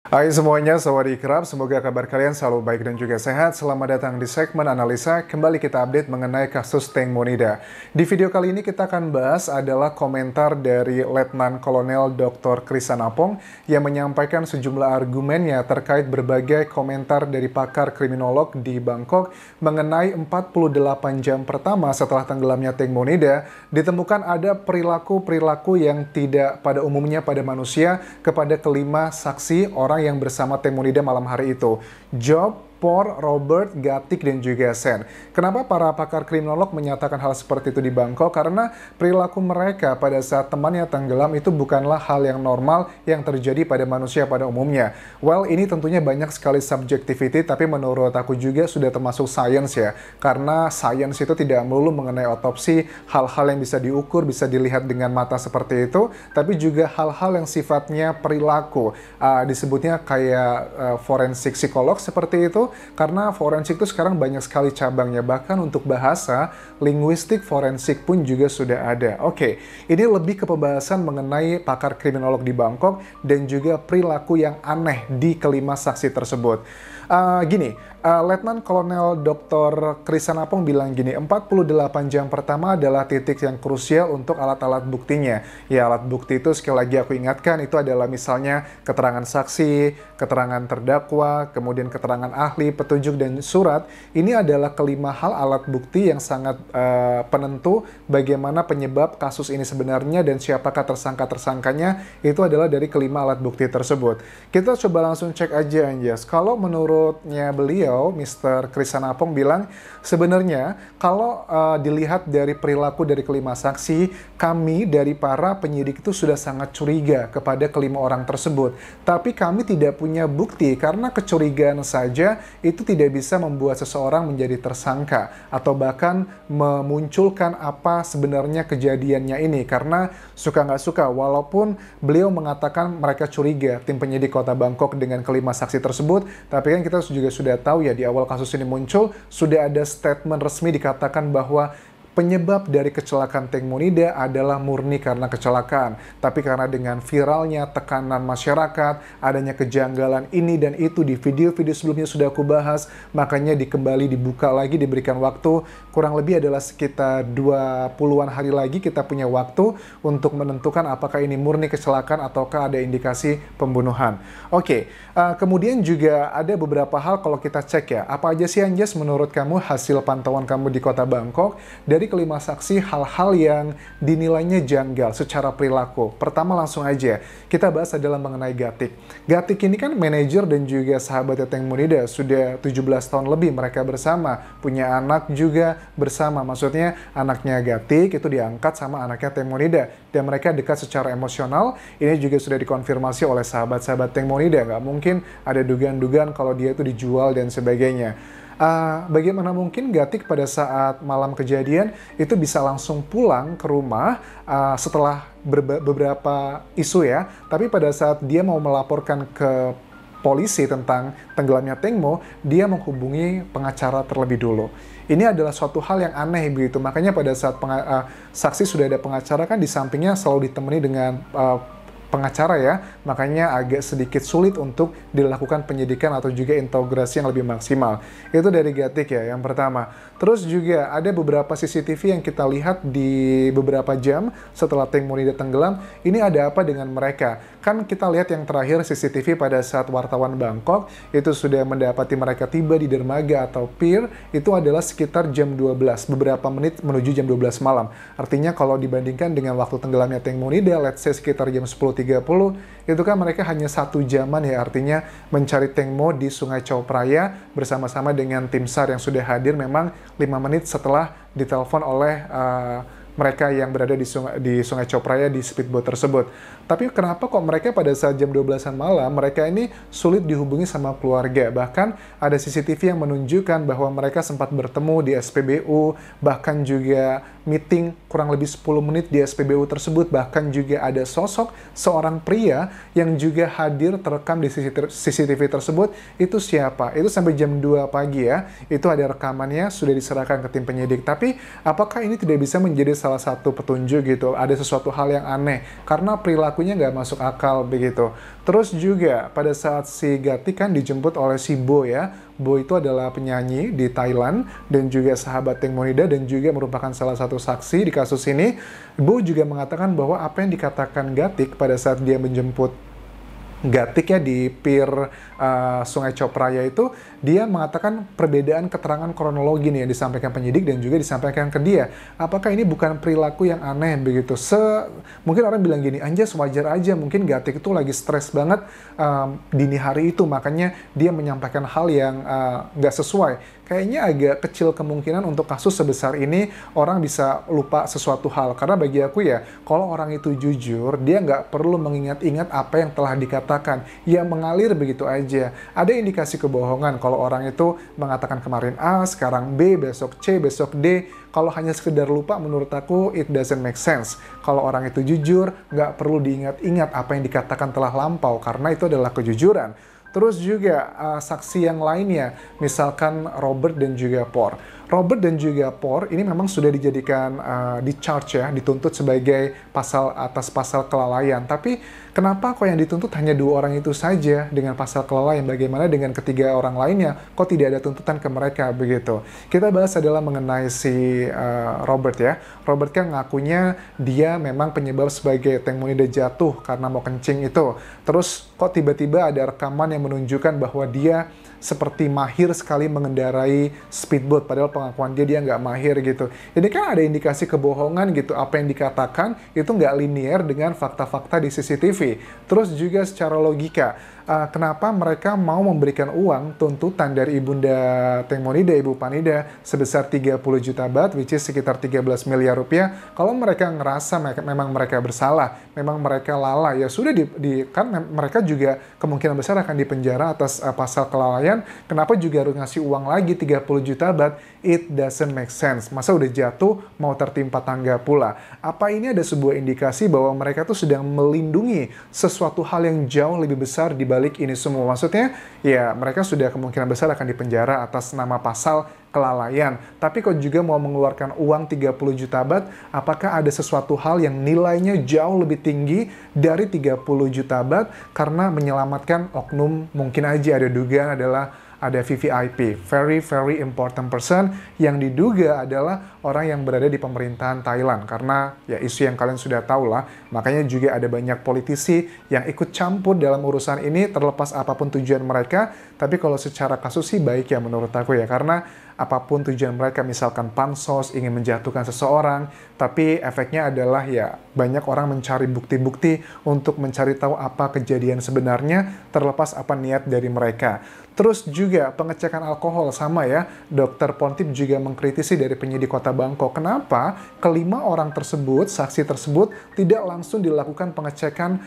Hai semuanya, sawadee-krap. Semoga kabar kalian selalu baik dan juga sehat. Selamat datang di segmen analisa. Kembali kita update mengenai kasus Teng Monida. Di video kali ini kita akan bahas adalah komentar dari Letnan Kolonel Dr. Krisanapong yang menyampaikan sejumlah argumennya terkait berbagai komentar dari pakar kriminolog di Bangkok mengenai 48 jam pertama setelah tenggelamnya Teng Monida ditemukan ada perilaku-perilaku yang tidak pada umumnya pada manusia kepada kelima saksi orang yang bersama Teng Monida malam hari itu. Job, Por, Robert, Gatik, dan juga Sen. Kenapa para pakar kriminolog menyatakan hal seperti itu di Bangkok? Karena perilaku mereka pada saat temannya tenggelam itu bukanlah hal yang normal yang terjadi pada manusia pada umumnya. Well, ini tentunya banyak sekali subjectivity, tapi menurut aku juga sudah termasuk science ya. Karena science itu tidak melulu mengenai otopsi, hal-hal yang bisa diukur, bisa dilihat dengan mata seperti itu, tapi juga hal-hal yang sifatnya perilaku. Disebutnya kayak forensik psikolog seperti itu. Karena forensik itu sekarang banyak sekali cabangnya, bahkan untuk bahasa, linguistik forensik pun juga sudah ada. Oke, ini lebih ke pembahasan mengenai pakar kriminolog di Bangkok dan juga perilaku yang aneh di kelima saksi tersebut. Letnan Kolonel Dr. Krisanapong bilang gini, 48 jam pertama adalah titik yang krusial untuk alat-alat buktinya. Ya, alat bukti itu sekali lagi aku ingatkan, itu adalah misalnya keterangan saksi, keterangan terdakwa, kemudian keterangan ahli, petunjuk, dan surat. Ini adalah kelima hal alat bukti yang sangat penentu bagaimana penyebab kasus ini sebenarnya dan siapakah tersangka-tersangkanya, itu adalah dari kelima alat bukti tersebut. Kita coba langsung cek aja, Anjas. Kalau menurutnya beliau, Mr. Krisanapong bilang, sebenarnya kalau dilihat dari perilaku dari kelima saksi, kami dari para penyidik itu sudah sangat curiga kepada kelima orang tersebut. Tapi kami tidak punya bukti karena kecurigaan saja itu tidak bisa membuat seseorang menjadi tersangka atau bahkan memunculkan apa sebenarnya kejadiannya ini. Karena suka nggak suka, walaupun beliau mengatakan mereka curiga tim penyidik Kota Bangkok dengan kelima saksi tersebut, tapi kan kita juga sudah tahu ya di awal kasus ini muncul, sudah ada statement resmi dikatakan bahwa penyebab dari kecelakaan Teng Monida adalah murni karena kecelakaan. Tapi karena dengan viralnya tekanan masyarakat, adanya kejanggalan ini dan itu di video-video sebelumnya sudah aku bahas, makanya dikembali dibuka lagi, diberikan waktu, kurang lebih adalah sekitar 20-an hari lagi kita punya waktu untuk menentukan apakah ini murni kecelakaan ataukah ada indikasi pembunuhan. Oke, kemudian juga ada beberapa hal kalau kita cek ya, apa aja sih Anjas menurut kamu hasil pantauan kamu di Kota Bangkok, dari kelima saksi hal-hal yang dinilainya janggal secara perilaku. Pertama langsung aja, kita bahas adalah mengenai Gatik. Gatik ini kan manajer dan juga sahabatnya Teng Monida, sudah 17 tahun lebih mereka bersama, punya anak juga bersama. Maksudnya anaknya Gatik itu diangkat sama anaknya Teng Monida, dan mereka dekat secara emosional. Ini juga sudah dikonfirmasi oleh sahabat-sahabat Teng Monida, nggak mungkin ada dugaan-dugaan kalau dia itu dijual dan sebagainya. Bagaimana mungkin Gatik pada saat malam kejadian itu bisa langsung pulang ke rumah setelah beberapa isu ya, tapi pada saat dia mau melaporkan ke polisi tentang tenggelamnya Tengmo, dia menghubungi pengacara terlebih dulu. Ini adalah suatu hal yang aneh begitu, makanya pada saat saksi sudah ada pengacara kan di sampingnya selalu ditemani dengan pengacara ya, makanya agak sedikit sulit untuk dilakukan penyidikan atau juga interogasi yang lebih maksimal. Itu dari Gatik ya, yang pertama. Terus juga ada beberapa CCTV yang kita lihat di beberapa jam setelah Teng Monida tenggelam, ini ada apa dengan mereka? Kan kita lihat yang terakhir CCTV pada saat wartawan Bangkok, itu sudah mendapati mereka tiba di dermaga atau pier, itu adalah sekitar jam 12, beberapa menit menuju jam 12 malam. Artinya kalau dibandingkan dengan waktu tenggelamnya Teng Monida, let's say sekitar jam 10.30, itu kan mereka hanya 1 jaman ya, artinya mencari Tengmo di Sungai Chao Phraya bersama-sama dengan tim SAR yang sudah hadir memang 5 menit setelah ditelepon oleh mereka yang berada di Sungai Chao Phraya di speedboat tersebut. Tapi kenapa kok mereka pada saat jam 12-an malam, mereka ini sulit dihubungi sama keluarga. Bahkan ada CCTV yang menunjukkan bahwa mereka sempat bertemu di SPBU, bahkan juga meeting kurang lebih 10 menit di SPBU tersebut. Bahkan juga ada sosok seorang pria yang juga hadir terekam di CCTV tersebut. Itu siapa? Itu sampai jam 2 pagi ya. Itu ada rekamannya, sudah diserahkan ke tim penyidik. Tapi apakah ini tidak bisa menjadi salah satu petunjuk gitu? Ada sesuatu hal yang aneh, karena perilakunya nggak masuk akal begitu. Terus juga pada saat si Gatik kan dijemput oleh si Bo ya. Bo itu adalah penyanyi di Thailand dan juga sahabat Teng Monida dan juga merupakan salah satu saksi di kasus ini. Bo juga mengatakan bahwa apa yang dikatakan Gatik pada saat dia menjemput Gatik ya di Pier Sungai Chopraya itu, dia mengatakan perbedaan keterangan kronologi nih yang disampaikan penyidik dan juga disampaikan ke dia. Apakah ini bukan perilaku yang aneh begitu? Mungkin orang bilang gini, Anjas wajar aja, mungkin Gatik itu lagi stres banget dini hari itu, makanya dia menyampaikan hal yang nggak sesuai. Kayaknya agak kecil kemungkinan untuk kasus sebesar ini orang bisa lupa sesuatu hal. Karena bagi aku ya, kalau orang itu jujur, dia nggak perlu mengingat-ingat apa yang telah dikatakan. Ya mengalir begitu aja. Ada indikasi kebohongan kalau orang itu mengatakan kemarin A, sekarang B, besok C, besok D. Kalau hanya sekedar lupa, menurut aku it doesn't make sense. Kalau orang itu jujur, nggak perlu diingat-ingat apa yang dikatakan telah lampau, karena itu adalah kejujuran. Terus juga saksi yang lainnya, misalkan Robert dan juga Por. Robert dan juga Por ini memang sudah dijadikan di-charge ya, dituntut sebagai atas pasal kelalaian. Tapi kenapa kok yang dituntut hanya 2 orang itu saja dengan pasal kelalaian? Bagaimana dengan ketiga orang lainnya? Kok tidak ada tuntutan ke mereka begitu? Kita bahas adalah mengenai si Robert ya. Robert kan ngakunya dia memang penyebab sebagai Teng Monida jatuh karena mau kencing itu. Terus kok tiba-tiba ada rekaman yang menunjukkan bahwa dia seperti mahir sekali mengendarai speedboat, padahal pengakuan dia nggak mahir gitu. Ini kan ada indikasi kebohongan gitu, apa yang dikatakan itu nggak linear dengan fakta-fakta di CCTV. Terus juga secara logika, kenapa mereka mau memberikan uang tuntutan dari Ibunda Teng Monida, Ibu Panida, sebesar 30 juta baht, which is sekitar 13 miliar rupiah, kalau mereka ngerasa memang mereka bersalah, memang mereka lalai, ya sudah kan mereka juga kemungkinan besar akan dipenjara atas pasal kelalaian. Kenapa juga harus ngasih uang lagi 30 juta baht? It doesn't make sense. Masa udah jatuh mau tertimpa tangga pula? Apa ini ada sebuah indikasi bahwa mereka tuh sedang melindungi sesuatu hal yang jauh lebih besar di balik ini semua? Maksudnya ya mereka sudah kemungkinan besar akan dipenjara atas nama pasal kelalaian. Tapi kok juga mau mengeluarkan uang 30 juta baht, apakah ada sesuatu hal yang nilainya jauh lebih tinggi dari 30 juta baht karena menyelamatkan oknum? Mungkin aja ada dugaan ada VVIP, very very important person, yang diduga adalah orang yang berada di pemerintahan Thailand. Karena ya isu yang kalian sudah tahu lah, makanya juga ada banyak politisi yang ikut campur dalam urusan ini terlepas apapun tujuan mereka. Tapi kalau secara kasus sih baik ya menurut aku ya, karena apapun tujuan mereka, misalkan pansos ingin menjatuhkan seseorang, tapi efeknya adalah ya banyak orang mencari bukti-bukti untuk mencari tahu apa kejadian sebenarnya terlepas apa niat dari mereka. Terus juga pengecekan alkohol sama ya, Dr. Pontip juga mengkritisi dari penyidik Kota Bangkok. Kenapa kelima orang tersebut, saksi tersebut, tidak langsung dilakukan pengecekan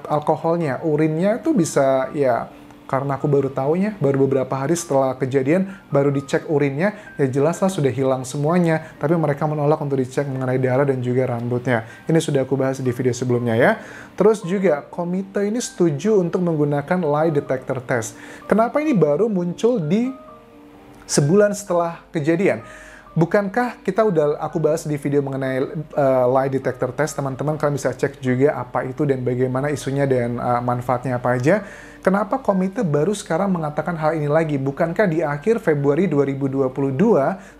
alkoholnya, urinnya itu bisa ya. Karena aku baru tahunya, baru beberapa hari setelah kejadian, baru dicek urinnya, ya jelaslah sudah hilang semuanya. Tapi mereka menolak untuk dicek mengenai darah dan juga rambutnya. Ini sudah aku bahas di video sebelumnya ya. Terus juga, komite ini setuju untuk menggunakan lie detector test. Kenapa ini baru muncul di sebulan setelah kejadian? Bukankah aku bahas di video mengenai lie detector test, teman-teman kalian bisa cek juga apa itu dan bagaimana isunya dan manfaatnya apa aja. Kenapa komite baru sekarang mengatakan hal ini lagi? Bukankah di akhir Februari 2022,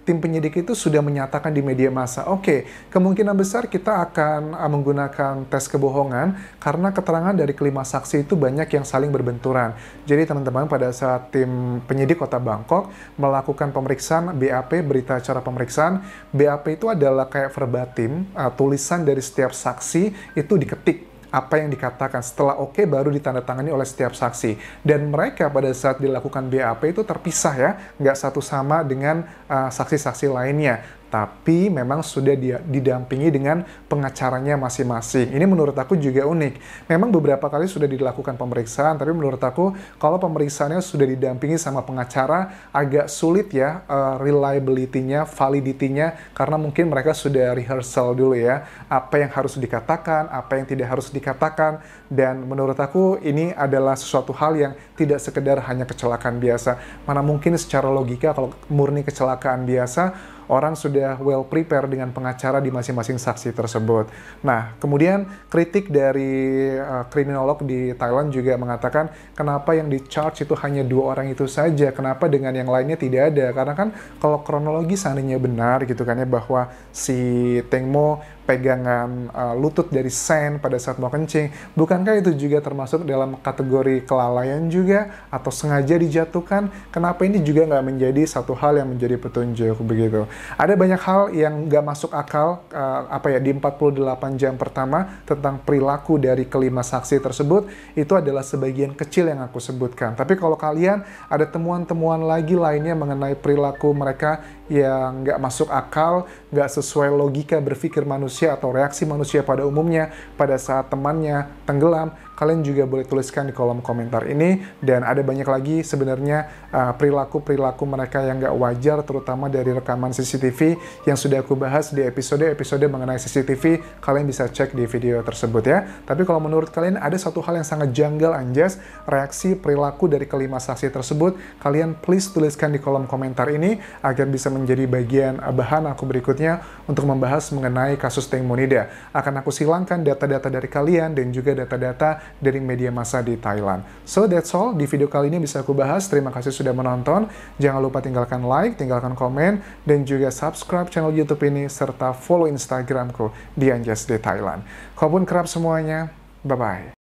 tim penyidik itu sudah menyatakan di media massa, oke, kemungkinan besar kita akan menggunakan tes kebohongan karena keterangan dari kelima saksi itu banyak yang saling berbenturan. Jadi teman-teman, pada saat tim penyidik Kota Bangkok melakukan pemeriksaan BAP, berita acara pemeriksaan, BAP itu adalah kayak verbatim, tulisan dari setiap saksi itu diketik. Apa yang dikatakan, setelah oke baru ditandatangani oleh setiap saksi. Dan mereka pada saat dilakukan BAP itu terpisah ya, nggak satu sama dengan saksi-saksi lainnya. Tapi memang sudah didampingi dengan pengacaranya masing-masing. Ini menurut aku juga unik. Memang beberapa kali sudah dilakukan pemeriksaan, tapi menurut aku kalau pemeriksaannya sudah didampingi sama pengacara, agak sulit ya reliability-nya, validity-nya, karena mungkin mereka sudah rehearsal dulu ya, apa yang harus dikatakan, apa yang tidak harus dikatakan, dan menurut aku ini adalah sesuatu hal yang tidak sekedar hanya kecelakaan biasa. Mana mungkin secara logika kalau murni kecelakaan biasa, orang sudah well prepare dengan pengacara di masing-masing saksi tersebut. Nah, kemudian kritik dari kriminolog di Thailand juga mengatakan kenapa yang di-charge itu hanya 2 orang itu saja, kenapa dengan yang lainnya tidak ada? Karena kan kalau kronologi seandainya benar gitu kan ya, bahwa si Teng Mo pegangan lutut dari Sen pada saat mau kencing, bukankah itu juga termasuk dalam kategori kelalaian juga atau sengaja dijatuhkan? Kenapa ini juga nggak menjadi satu hal yang menjadi petunjuk begitu? Ada banyak hal yang nggak masuk akal di 48 jam pertama tentang perilaku dari kelima saksi tersebut. Itu adalah sebagian kecil yang aku sebutkan. Tapi kalau kalian ada temuan-temuan lagi lainnya mengenai perilaku mereka yang nggak masuk akal, nggak sesuai logika berpikir manusia atau reaksi manusia pada umumnya pada saat temannya tenggelam, kalian juga boleh tuliskan di kolom komentar ini. Dan ada banyak lagi sebenarnya perilaku-perilaku mereka yang nggak wajar, terutama dari rekaman CCTV yang sudah aku bahas di episode-episode mengenai CCTV. Kalian bisa cek di video tersebut ya. Tapi kalau menurut kalian ada satu hal yang sangat janggal Anjas, reaksi perilaku dari kelima saksi tersebut, kalian please tuliskan di kolom komentar ini agar bisa menjadi bagian bahan aku berikutnya untuk membahas mengenai kasus Teng Monida. Akan aku silangkan data-data dari kalian dan juga data-data dari media massa di Thailand. So that's all di video kali ini bisa aku bahas. Terima kasih sudah menonton. Jangan lupa tinggalkan like, tinggalkan komen, dan juga subscribe channel YouTube ini serta follow Instagramku di Anjas di Thailand. Khawpun kerap semuanya. Bye-bye.